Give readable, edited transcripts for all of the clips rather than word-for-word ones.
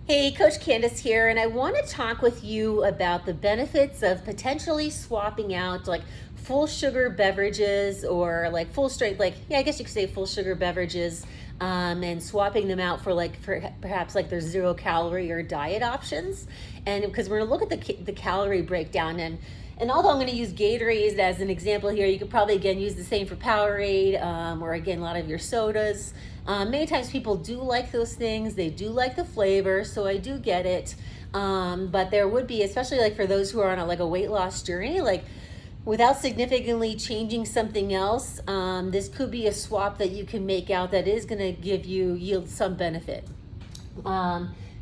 Hey, Coach Candace here, and I want to talk with you about the benefits of potentially swapping out like full sugar beverages or like full strength, I guess you could say full sugar beverages, and swapping them out for perhaps like their 0 calorie or diet options. And because we're gonna look at the calorie breakdown, and although I'm going to use Gatorade as an example here, you could probably again use the same for Powerade, or again a lot of your sodas. Many times people do like those things. They do like the flavor, so I do get it. But there would be, especially like for those who are on a weight loss journey, like without significantly changing something else, this could be a swap that you can make out that is going to yield some benefit.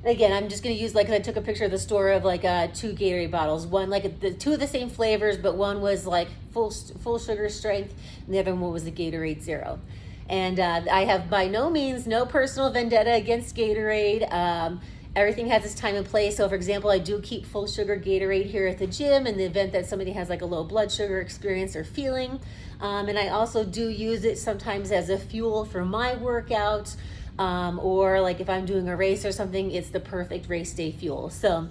Again, I'm just going to use I took a picture of the store of 2 Gatorade bottles. One the two of the same flavors, but one was like full sugar strength, and the other one was the Gatorade Zero. And I have by no means no personal vendetta against Gatorade. Everything has its time and place. So for example, I do keep full sugar Gatorade here at the gym in the event that somebody has a low blood sugar experience or feeling. And I also do use it sometimes as a fuel for my workouts. Or if I'm doing a race or something, it's the perfect race day fuel. So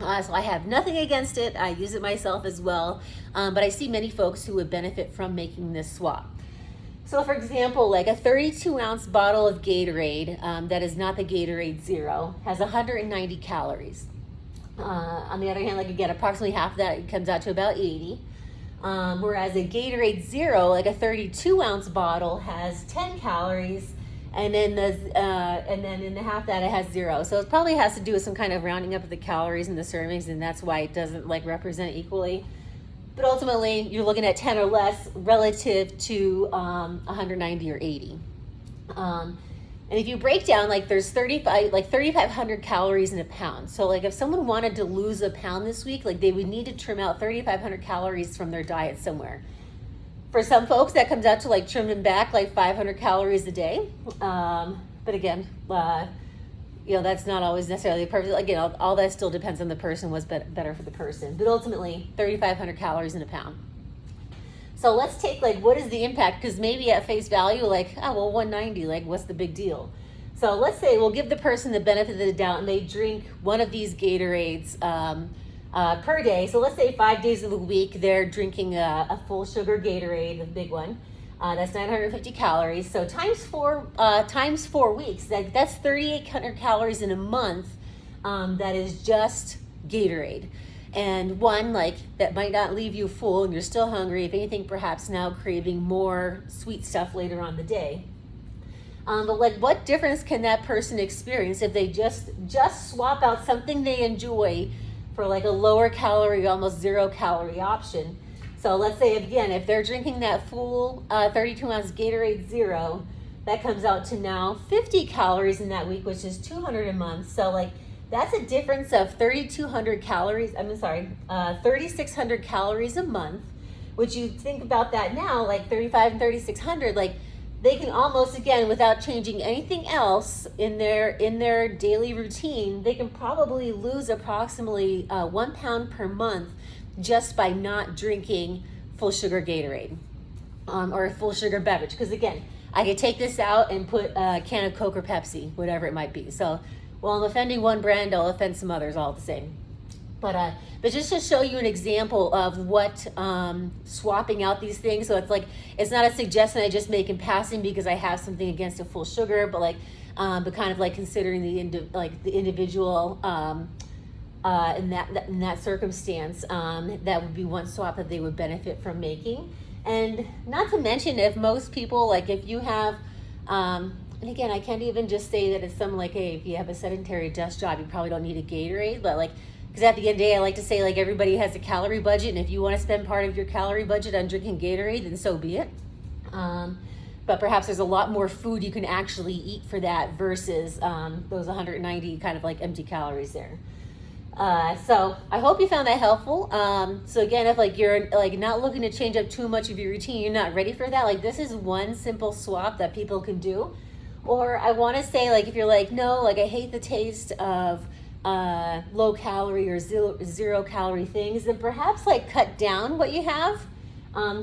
I have nothing against it. I use it myself as well. But I see many folks who would benefit from making this swap. So for example, a 32-ounce bottle of Gatorade, that is not the Gatorade Zero, has 190 calories. On the other hand, again, approximately half of that, it comes out to about 80. Whereas a Gatorade Zero, a 32-ounce bottle, has 10 calories. And then in the half that it has 0. So it probably has to do with some kind of rounding up of the calories in the servings, and that's why it doesn't represent equally. But ultimately, you're looking at 10 or less relative to 190 or 80. And if you break down, there's 3,500 calories in a pound. So if someone wanted to lose a pound this week, they would need to trim out 3,500 calories from their diet somewhere. For some folks, that comes out to trimming back 500 calories a day. But again, that's not always necessarily perfect. Again, all that still depends on the person, what's better for the person. But ultimately, 3,500 calories in a pound. So let's take what is the impact? Because maybe at face value, 190, what's the big deal? So let's say we'll give the person the benefit of the doubt and they drink one of these Gatorades per day. So let's say 5 days of the week they're drinking a full sugar Gatorade, the big one. That's 950 calories. So times 4 weeks, that's 3,800 calories in a month. That is just Gatorade. And one, that might not leave you full and you're still hungry. If anything, perhaps now craving more sweet stuff later on the day. But what difference can that person experience if they just swap out something they enjoy for a lower calorie, almost 0 calorie option? So let's say, again, if they're drinking that full 32-ounce Gatorade Zero, that comes out to now 50 calories in that week, which is 200 a month. So that's a difference of 3,600 calories a month, which you think about that now, 35 and 3,600, they can almost, again, without changing anything else in their daily routine, they can probably lose approximately 1 pound per month just by not drinking full sugar Gatorade or a full sugar beverage. Because again, I could take this out and put a can of Coke or Pepsi, whatever it might be. So while I'm offending one brand, I'll offend some others all the same. But just to show you an example of what swapping out these things. So it's not a suggestion I just make in passing because I have something against a full sugar, but kind of considering the individual in that circumstance, that would be one swap that they would benefit from making. And not to mention, if most people, if you have, and again, I can't even just say that it's something hey, if you have a sedentary desk job, you probably don't need a Gatorade, but because at the end of the day, I like to say everybody has a calorie budget, and if you want to spend part of your calorie budget on drinking Gatorade, then so be it. But perhaps there's a lot more food you can actually eat for that versus those 190 kind of empty calories there. So I hope you found that helpful. So again, if you're not looking to change up too much of your routine, you're not ready for that, this is one simple swap that people can do. Or I want to say if you're no, I hate the taste of low calorie or zero calorie things, then perhaps cut down what you have,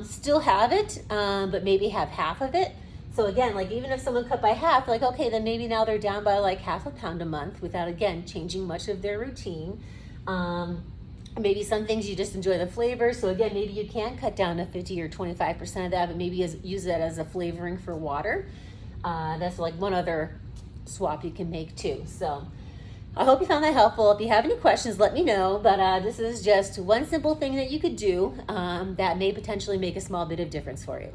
still have it, but maybe have half of it. So So again, like even if someone cut by half, like okay, then maybe now they're down by like half a pound a month without again changing much of their routine. Maybe some things you just enjoy the flavor. So again, maybe you can cut down to 50 or 25% of that, but maybe use that as a flavoring for water. That's like one other swap you can make too. So I hope you found that helpful. If you have any questions, let me know. But this is just one simple thing that you could do that may potentially make a small bit of difference for you.